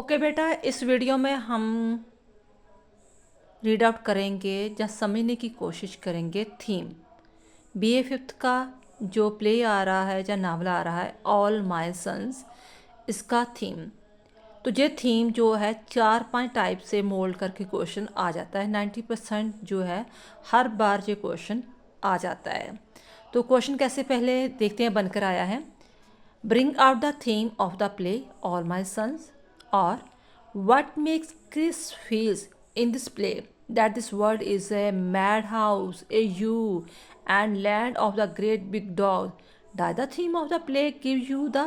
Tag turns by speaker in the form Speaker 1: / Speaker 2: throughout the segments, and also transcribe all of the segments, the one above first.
Speaker 1: Okay बेटा, इस video में हम रीड आउट करेंगे या समझने की कोशिश करेंगे थीम। बीए फिफ्थ का जो प्ले आ रहा है या नावल आ रहा है ऑल माय सन्स, इसका थीम। तो ये थीम जो है 4-5 टाइप से मोल्ड करके क्वेश्चन आ जाता है। 90% जो है हर बार ये क्वेश्चन आ जाता है। तो क्वेश्चन कैसे पहले देखते हैं बनकर आया है। Bring out the theme of the play All My Sons, or what makes Chris feels in this play that this world is a madhouse, a zoo, and land of the great big dog. Does the theme of the play give you the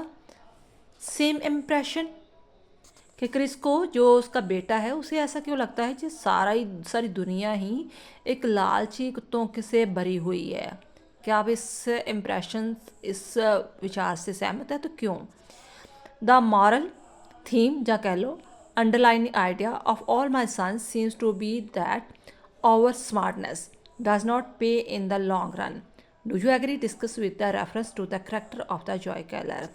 Speaker 1: same impression? कि Chris को जो उसका बेटा है उसे ऐसा क्यों लगता है कि सारी दुनिया ही एक लालची कुत्तों से भरी हुई है। क्या आप इस इम्प्रेशन इस विचार से सहमत है? तो क्यों? द मॉरल थीम या कह लो underlining idea of all my sons seems to be that our smartness does not pay in the long run. Do you agree? Discuss with the reference to the character of the Joy Keller.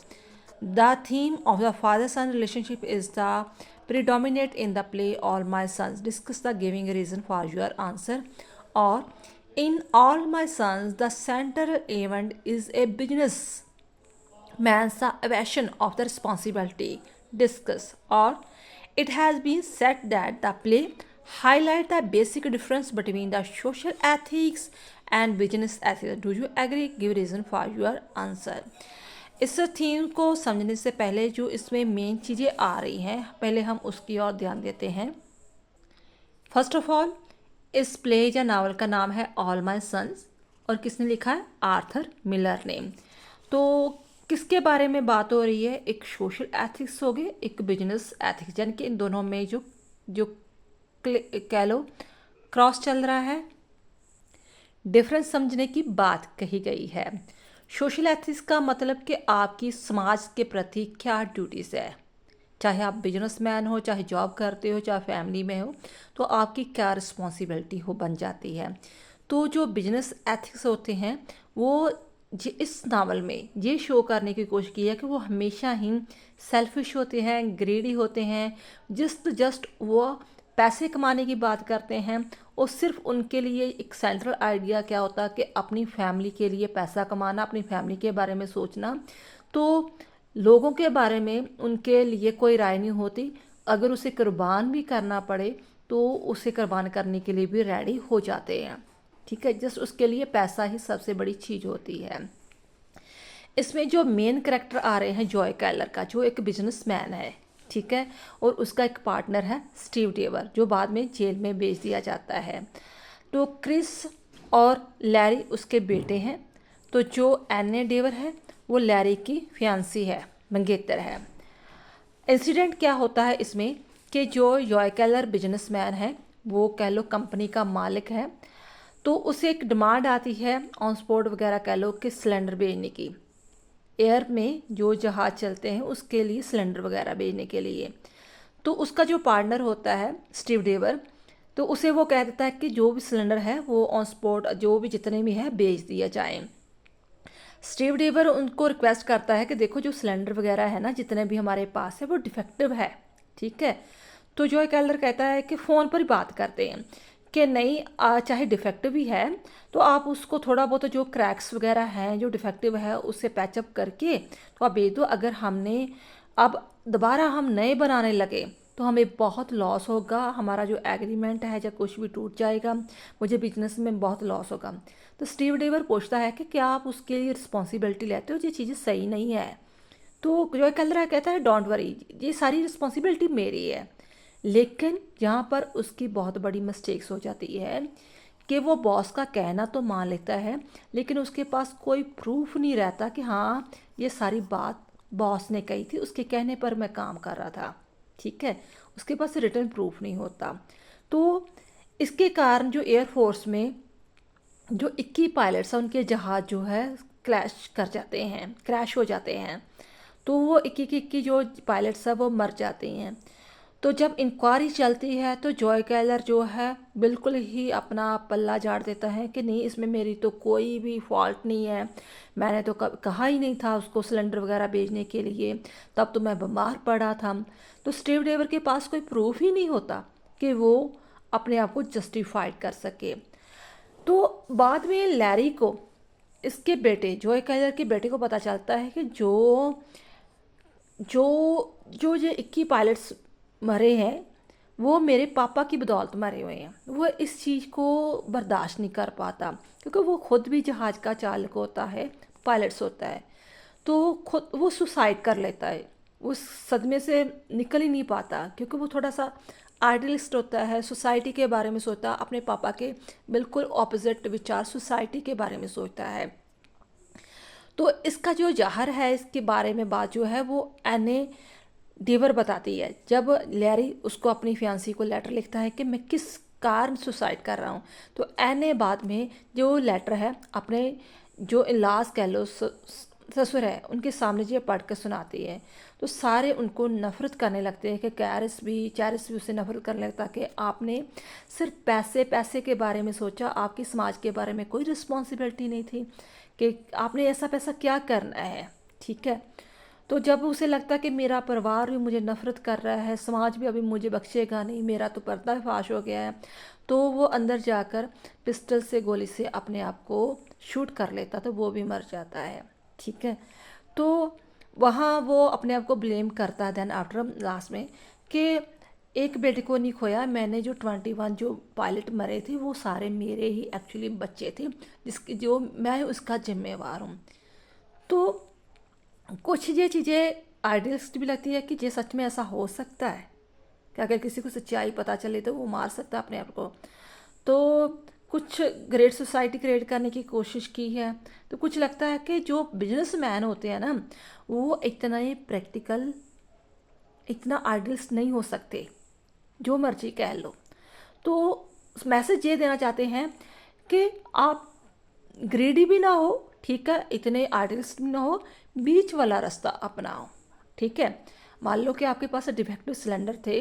Speaker 1: The theme of the father-son relationship is the predominant in the play All My Sons. Discuss the giving reason for your answer. Or in All My Sons, the central event is a business man's evasion of the responsibility. Discuss. Or it has been said that the play highlight the basic difference between the social ethics and business ethics. Do you agree? Give reason for your answer. इस theme को समझने से पहले जो इसमें main चीज़ें आ रही हैं पहले हम उसकी ओर ध्यान देते हैं। फर्स्ट ऑफ ऑल, इस प्ले या नावल का नाम है ऑल माई सन्स और किसने लिखा है? आर्थर मिलर ने। तो किसके बारे में बात हो रही है? एक सोशल एथिक्स हो गए, एक बिजनेस एथिक्स, यानी कि इन दोनों में जो जो कह लो क्रॉस चल रहा है, डिफरेंस समझने की बात कही गई है। सोशल एथिक्स का मतलब कि आपकी समाज के प्रति क्या ड्यूटीज़ है, चाहे आप बिजनेसमैन हो, चाहे जॉब करते हो, चाहे फैमिली में हो, तो आपकी क्या रिस्पॉन्सिबिलिटी हो बन जाती है। तो जो बिजनेस एथिक्स होते हैं वो इस नावल में ये शो करने की कोशिश की है कि वो हमेशा ही सेल्फिश होते हैं, ग्रीडी होते हैं, जस्ट वो पैसे कमाने की बात करते हैं और सिर्फ उनके लिए एक सेंट्रल आइडिया क्या होता है कि अपनी फैमिली के लिए पैसा कमाना, अपनी फैमिली के बारे में सोचना। तो लोगों के बारे में उनके लिए कोई राय नहीं होती। अगर उसे कुर्बान भी करना पड़े तो उसे कुर्बान करने के लिए भी रेडी हो जाते हैं। ठीक है, जस्ट उसके लिए पैसा ही सबसे बड़ी चीज़ होती है। इसमें जो मेन कैरेक्टर आ रहे हैं जॉय कैलर का, जो एक बिजनेसमैन है, ठीक है, और उसका एक पार्टनर है स्टीव डेवर, जो बाद में जेल में भेज दिया जाता है। तो क्रिस और लैरी उसके बेटे हैं। तो जो एने डेवर है वो लैरी की फियांसी है, मंगेतर है। इंसिडेंट क्या होता है इसमें कि जो जॉय कैलर बिजनेसमैन है वो कह लो कंपनी का मालिक है। तो उसे एक डिमांड आती है ऑन स्पॉट वगैरह कह लो कि सिलेंडर भेजने की, एयर में जो जहाज़ चलते हैं उसके लिए सिलेंडर वगैरह भेजने के लिए। तो उसका जो पार्टनर होता है स्टीव डेवर, तो उसे वो कह देता है कि जो भी सिलेंडर है वो ऑन स्पॉट जो भी जितने भी है भेज दिया जाए। स्टीव डेवर उनको रिक्वेस्ट करता है कि देखो जो सिलेंडर वगैरह है ना जितने भी हमारे पास है वो डिफेक्टिव है, ठीक है। तो जॉय कैलर कहता है कि फ़ोन पर ही बात करते हैं कि नहीं, चाहे डिफेक्टिव ही है तो आप उसको थोड़ा बहुत जो क्रैक्स वगैरह हैं जो डिफेक्टिव है उससे पैचअप करके तो आप भेज दो। अगर हमने अब दोबारा हम नए बनाने लगे तो हमें बहुत लॉस होगा, हमारा जो एग्रीमेंट है या कुछ भी टूट जाएगा, मुझे बिजनेस में बहुत लॉस होगा। तो स्टीव डेवर पूछता है कि क्या आप उसके लिए रिस्पॉन्सिबिलिटी लेते हो? ये चीज़ें सही नहीं है। तो जॉय कैलर कहता है डोंट वरी, ये सारी रिस्पॉन्सिबिलिटी मेरी है। लेकिन यहाँ पर उसकी बहुत बड़ी मिस्टेक्स हो जाती है कि वो बॉस का कहना तो मान लेता है लेकिन उसके पास कोई प्रूफ नहीं रहता कि हाँ ये सारी बात बॉस ने कही थी, उसके कहने पर मैं काम कर रहा था, ठीक है। उसके पास रिटर्न प्रूफ नहीं होता। तो इसके कारण जो एयरफोर्स में जो 21 पायलट्स हैं उनके जहाज़ जो है क्रैश हो जाते हैं। तो वो 21 जो पायलट्स हैं वो मर जाते हैं। तो जब इंक्वायरी चलती है तो जॉय कैलर जो है बिल्कुल ही अपना पल्ला झाड़ देता है कि नहीं, इसमें मेरी तो कोई भी फॉल्ट नहीं है, मैंने तो कहा ही नहीं था उसको सिलेंडर वगैरह भेजने के लिए, तब तो मैं बीमार पड़ा था। तो स्टीव डेवर के पास कोई प्रूफ ही नहीं होता कि वो अपने आप को जस्टिफाइड कर सके। तो बाद में लैरी को, इसके बेटे जॉय कैलर के बेटे को पता चलता है कि जो जो जो ये 21 पायलट्स मरे हैं वो मेरे पापा की बदौलत मरे हुए हैं। वो इस चीज़ को बर्दाश्त नहीं कर पाता क्योंकि वो खुद भी जहाज़ का चालक होता है, पायलट्स होता है, तो खुद वो सुसाइड कर लेता है। वो सदमे से निकल ही नहीं पाता क्योंकि वो थोड़ा सा आइडियलिस्ट होता है, सोसाइटी के बारे में सोचता, अपने पापा के बिल्कुल ऑपोजिट विचार सोसाइटी के बारे में सोचता है। तो इसका जो जहर है, इसके बारे में बात जो है वो एने डेवर बताती है। जब लैरी उसको अपनी फियांसी को लेटर लिखता है कि मैं किस कारण सुसाइड कर रहा हूँ, तो एने बाद में जो लेटर है अपने जो इलाज कह लो ससुर है उनके सामने जो पढ़ कर सुनाती है, तो सारे उनको नफ़रत करने लगते हैं कि चैरिस भी उससे नफ़रत करने लगता कि आपने सिर्फ पैसे पैसे के बारे में सोचा, आपकी समाज के बारे में कोई रिस्पॉन्सिबिलिटी नहीं थी कि आपने ऐसा पैसा क्या करना है। ठीक है, तो जब उसे लगता कि मेरा परिवार भी मुझे नफ़रत कर रहा है, समाज भी अभी मुझे बख्शेगा नहीं, मेरा तो पर्दाफाश हो गया है, तो वो अंदर जाकर पिस्टल से गोली से अपने आप को शूट कर लेता, तो वो भी मर जाता है। ठीक है, तो वहाँ वो अपने आप को ब्लेम करता है देन आफ्टर लास्ट में कि एक बेटे को नहीं खोया मैंने, जो 21 जो पायलट मरे थे वो सारे मेरे ही एक्चुअली बच्चे थे, जिसकी जो मैं उसका जिम्मेवार हूँ। तो कुछ ये चीज़ें आइडियलिस्ट भी लगती है कि ये सच में ऐसा हो सकता है कि अगर किसी को सच्चाई पता चले तो वो मार सकता है अपने आप को। तो कुछ ग्रेट सोसाइटी क्रिएट करने की कोशिश की है। तो कुछ लगता है कि जो बिजनेसमैन होते हैं ना, वो इतना ही प्रैक्टिकल, इतना आइडियलिस्ट नहीं हो सकते, जो मर्जी कह लो। तो मैसेज ये देना चाहते हैं कि आप ग्रीडी भी ना हो, ठीक है, इतने आइडियलिस्ट भी ना हो, बीच वाला रास्ता अपनाओ। ठीक है, मान लो कि आपके पास डिफेक्टिव सिलेंडर थे,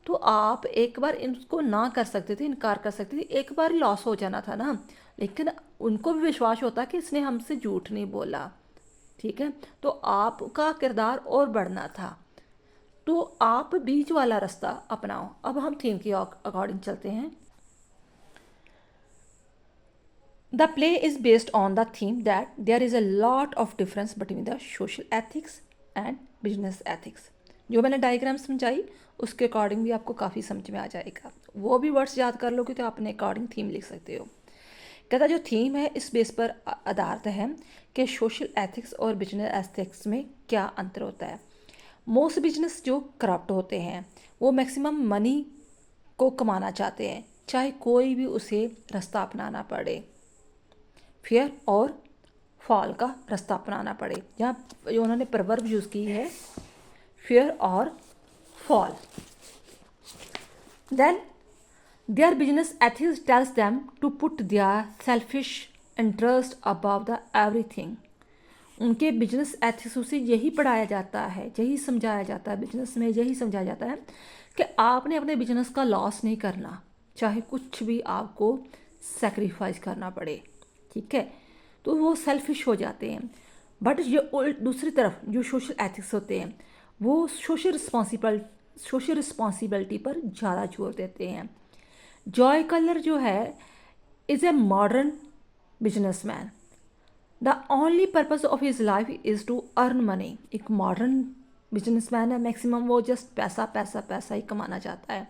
Speaker 1: तो आप एक बार इनको ना कर सकते थे, इनकार कर सकते थे, एक बार लॉस हो जाना था ना, लेकिन उनको भी विश्वास होता कि इसने हमसे झूठ नहीं बोला। ठीक है, तो आपका किरदार और बढ़ना था, तो आप बीच वाला रास्ता अपनाओ। अब हम थीम के अकॉर्डिंग चलते हैं। The play is based on the theme that there is a lot of difference between the social ethics and business ethics. जो मैंने डायग्राम समझाई उसके अकॉर्डिंग भी आपको काफ़ी समझ में आ जाएगा। वो भी वर्ड्स याद कर लोगे तो अपने अकॉर्डिंग थीम लिख सकते हो। कहता जो थीम है इस बेस पर आधारित है कि सोशल एथिक्स और बिजनेस एथिक्स में क्या अंतर होता है। मोस्ट बिजनेस जो करप्ट होते हैं वो मैक्सिमम मनी को कमाना चाहते हैं, चाहे कोई भी उसे रास्ता अपनाना पड़े, फेयर और फॉल का रास्ता अपनाना पड़े। यहाँ जो उन्होंने प्रवर्ब यूज़ की है फेयर और fall. Then their business ethics tells them to put their selfish interest above the everything. उनके बिजनेस एथिक्स से यही पढ़ाया जाता है, यही समझाया जाता है, बिजनेस में यही समझाया जाता है कि आपने अपने बिजनेस का लॉस नहीं करना, चाहे कुछ भी आपको सेक्रीफाइस करना पड़े। ठीक है, तो वो सेल्फिश हो जाते हैं। बट ये दूसरी तरफ जो सोशल एथिक्स होते हैं वो सोशल रिस्पॉन्सिबिलिटी पर ज़्यादा जोर देते हैं। जॉय कलर जो है is a modern businessman, the only purpose of his life is to earn money. एक मॉडर्न बिजनेसमैन है, मैक्सिमम वो जस्ट पैसा पैसा पैसा ही कमाना चाहता है।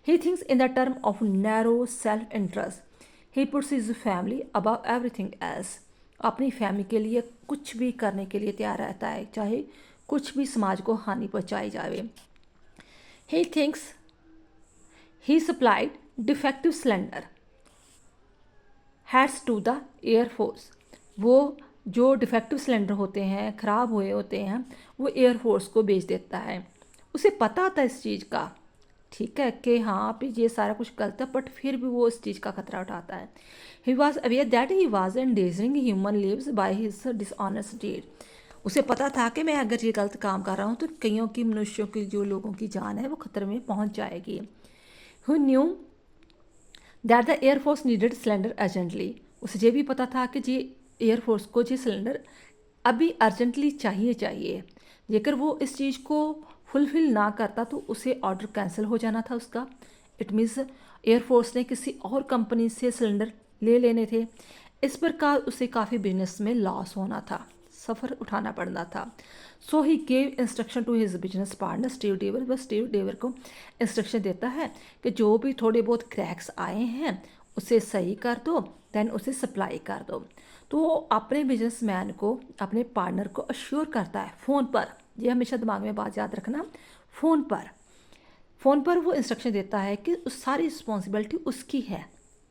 Speaker 1: He thinks in the term of narrow self interest. He puts his family above everything else. अपनी फैमिली के लिए कुछ भी करने के लिए तैयार रहता है, चाहे कुछ भी समाज को हानि पहुंचाई जाए। He thinks he supplied defective cylinder heads to the air force. वो जो डिफेक्टिव सिलेंडर होते हैं, ख़राब हुए होते हैं, वो एयरफोर्स को बेच देता है। उसे पता था इस चीज़ का, ठीक है, कि हाँ भी ये सारा कुछ गलत है, बट फिर भी वो इस चीज़ का खतरा उठाता है। He was aware that he was endangering human lives by his dishonest deed. उसे पता था कि मैं अगर ये गलत काम कर रहा हूँ तो कईयों की मनुष्यों की जो लोगों की जान है वो खतरे में पहुँच जाएगी। Who knew that the air force needed cylinder urgently, उसे ये भी पता था कि जी एयरफोर्स को ये सिलेंडर अभी अर्जेंटली चाहिए। जेकर वो इस चीज़ को फुलफिल ना करता तो उसे ऑर्डर कैंसिल हो जाना था उसका। इट मीन्स एयरफोर्स ने किसी और कंपनी से सिलेंडर ले लेने थे। इस प्रकार उसे काफ़ी बिजनेस में लॉस होना था, सफ़र उठाना पड़ना था। So he gave instruction to his business partner Steve Dever. वह स्टीव डेवर को इंस्ट्रक्शन देता है कि जो भी थोड़े बहुत क्रैक्स आए हैं उसे सही कर दो, दैन उसे सप्लाई कर दो। तो वो अपने बिजनेसमैन को, अपने पार्टनर को अश्योर करता है फ़ोन पर। ये हमेशा दिमाग में बात याद रखना, फ़ोन पर वो इंस्ट्रक्शन देता है कि उस सारी रिस्पॉन्सिबिलिटी उसकी है।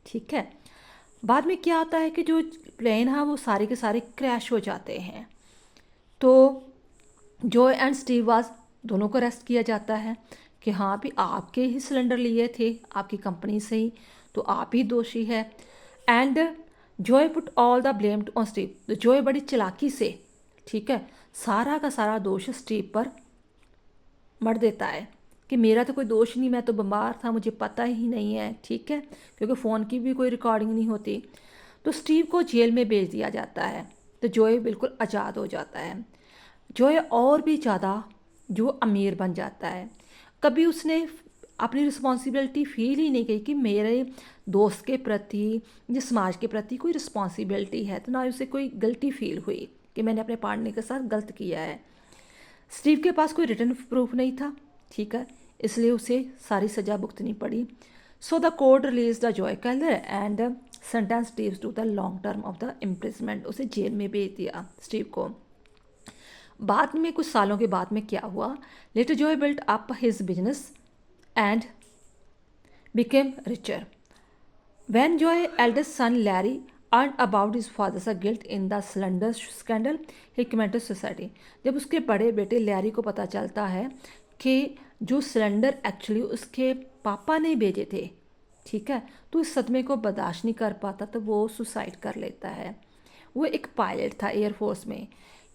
Speaker 1: ठीक है। बाद में क्या आता है कि जो प्लेन है वो सारे के सारे क्रैश हो जाते हैं। तो जॉय एंड स्टीव वाज दोनों को अरेस्ट किया जाता है कि हाँ भी आपके ही सिलेंडर लिए थे आपकी कंपनी से ही, तो आप ही दोषी है। And Joy put all the blame on Steve. तो जॉय बड़ी चालाकी से, ठीक है, सारा का सारा दोष स्टीव पर मर देता है कि मेरा तो कोई दोष नहीं, मैं तो बीमार था, मुझे पता ही नहीं है। ठीक है, क्योंकि फ़ोन की भी कोई रिकॉर्डिंग नहीं होती। तो स्टीव को जेल में भेज दिया जाता है। तो जॉय बिल्कुल आज़ाद हो जाता है। जॉय और भी ज़्यादा जो अमीर बन जाता है। कभी उसने अपनी रिस्पॉन्सिबिलिटी फील ही नहीं की कि मेरे दोस्त के प्रति या समाज के प्रति कोई रिस्पॉन्सिबिलिटी है, तो ना उसे कोई गलती फील हुई कि मैंने अपने पार्टनर के साथ गलत किया है। स्टीव के पास कोई रिटर्न प्रूफ नहीं था, ठीक है, इसलिए उसे सारी सज़ा भुगतनी पड़ी। So the court release the Joy Keller and sentence Steve to the long term of the imprisonment. उसे जेल में भेज दिया स्टीव को। बाद में कुछ सालों के बाद में क्या हुआ, later Joy built up his business and became richer. When Joy's eldest son Larry earned about his father's guilt in the cylinder scandal, he committed suicide. जब उसके बड़े बेटे लैरी को पता चलता है कि जो सिलेंडर एक्चुअली उसके पापा ने भेजे थे, ठीक है, तो इस सदमे को बर्दाश्त नहीं कर पाता तो वो सुसाइड कर लेता है। वो एक पायलट था एयरफोर्स में।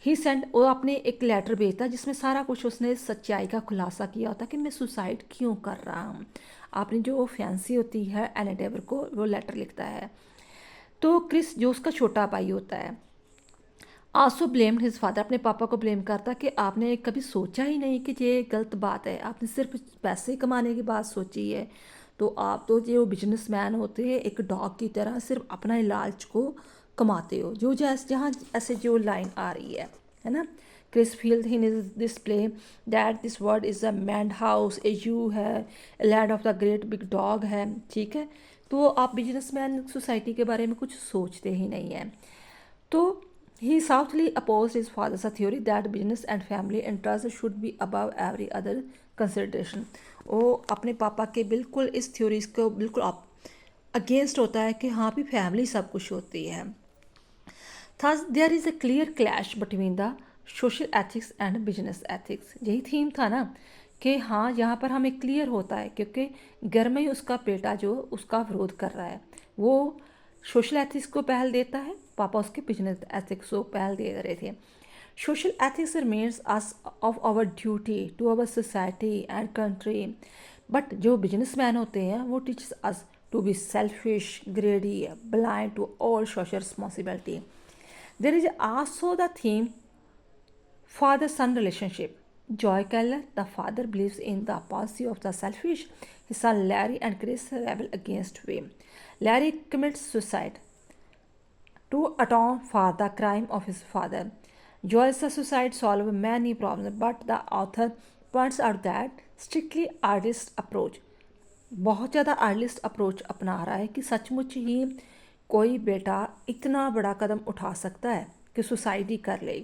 Speaker 1: ही सेंड, वो अपने एक लेटर भेजता जिसमें सारा कुछ उसने सच्चाई का खुलासा किया होता कि मैं सुसाइड क्यों कर रहा हूँ। आपने जो फैंसी होती है एना डेवर को, वो लेटर लिखता है। तो क्रिस जो उसका छोटा भाई होता है आल्सो ब्लेम्ड हिज फादर, अपने पापा को ब्लेम करता कि आपने कभी सोचा ही नहीं कि ये गलत बात है, आपने सिर्फ पैसे कमाने की बात सोची है। तो आप तो जो बिजनेसमैन होते हैं एक डॉग की तरह सिर्फ अपना लालच को कमाते हो, जो जैसे जहाँ ऐसे जो लाइन आ रही है ना। Chris field in this play that this word is a mad house, ए यू है, land of the great big dog है। ठीक है, तो आप बिजनेसमैन सोसाइटी के बारे में कुछ सोचते ही नहीं हैं। तो he softly opposed his father's theory that business and family interests should be above every other consideration. वो अपने पापा के बिल्कुल इस थ्योरीज को बिल्कुल अगेंस्ट होता है कि हाँ भी फैमिली सब कुछ होती है। Thus there is a clear clash between the social ethics and business ethics. यही थीम था ना कि हाँ यहाँ पर हमें क्लियर होता है क्योंकि घर में ही उसका बेटा जो उसका विरोध कर रहा है, वो सोशल एथिक्स को पहल देता है, पापा उसके बिजनेस एथिक्स को पहल दे रहे थे। Social ethics reminds us of our duty to our society and country, but जो बिजनेसमैन होते हैं वो teachers us to be selfish, greedy, blind to all social responsibility. There is also the theme father-son relationship. Joy Keller, the father, believes in the policy of the selfish. His son Larry and Chris rebel against him. Larry commits suicide to atone for the crime of his father. Joy's suicide solves many problems, but the author points out that strictly artist approach, बहुत ज़्यादा artist approach अपना रहा है कि सचमुच ही कोई बेटा इतना बड़ा कदम उठा सकता है कि सुसाइड ही कर ले,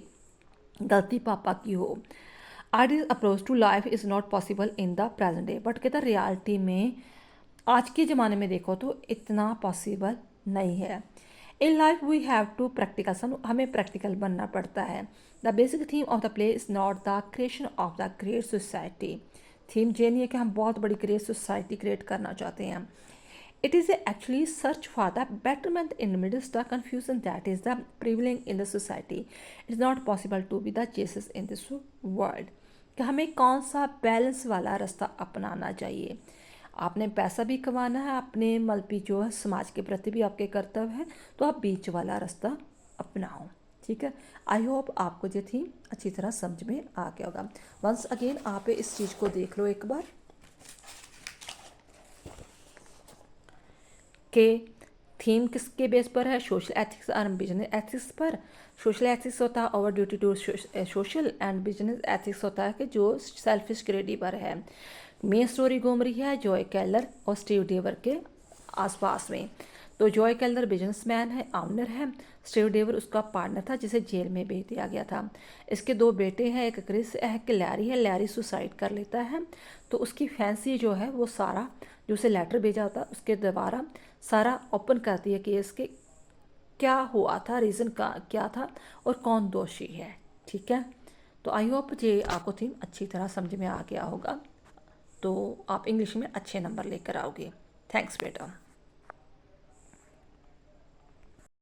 Speaker 1: गलती पापा की हो। Artist approach to life is not possible in the present day, but कहता रियलिटी में आज के ज़माने में देखो तो इतना पॉसिबल नहीं है। In life we have to practical, हमें प्रैक्टिकल बनना पड़ता है। The basic theme of the play is not the creation of the great society. Theme ये नहीं है कि हम बहुत बड़ी ग्रेट सोसाइटी क्रिएट करना चाहते हैं। It is actually search for the betterment in the midst the confusion that is the prevailing in the society. It is not possible to be the Jesus in this world. कि हमें कौन सा balance वाला रास्ता अपनाना चाहिए। आपने पैसा भी कमाना है, अपने मल्पी जो है समाज के प्रति भी आपके कर्तव्य है, तो आप बीच वाला रास्ता अपनाओ। ठीक है, आई होप आपको ये थीम अच्छी तरह समझ में आ गया होगा। वंस अगेन आप इस चीज़ को देख लो एक बार कि थीम किसके बेस पर है, सोशल एथिक्स और बिजनेस एथिक्स पर। सोशल एथिक्स होता है over duty to social, and business ethics होता है कि जो सेल्फिश क्रेडी पर है। मेन स्टोरी घूम रही है जॉय केलर और स्टीव डेवर के आसपास में। तो जॉय केलर बिजनेसमैन है, ऑनर है। स्टीव डेवर उसका पार्टनर था जिसे जेल में भेज दिया गया था। इसके दो बेटे हैं, एक क्रिस है, एक लैरी है। लैरी सुसाइड कर लेता है, तो उसकी फैंसी जो है वो सारा जो उसे लेटर भेजा होता है उसके द्वारा सारा ओपन करती है कि इसके क्या हुआ था, रीज़न का क्या था और कौन दोषी है। ठीक है, तो आई होप ये आपको थीम अच्छी तरह समझ में आ गया होगा, तो आप इंग्लिश में अच्छे नंबर लेकर आओगे। थैंक्स बेटा।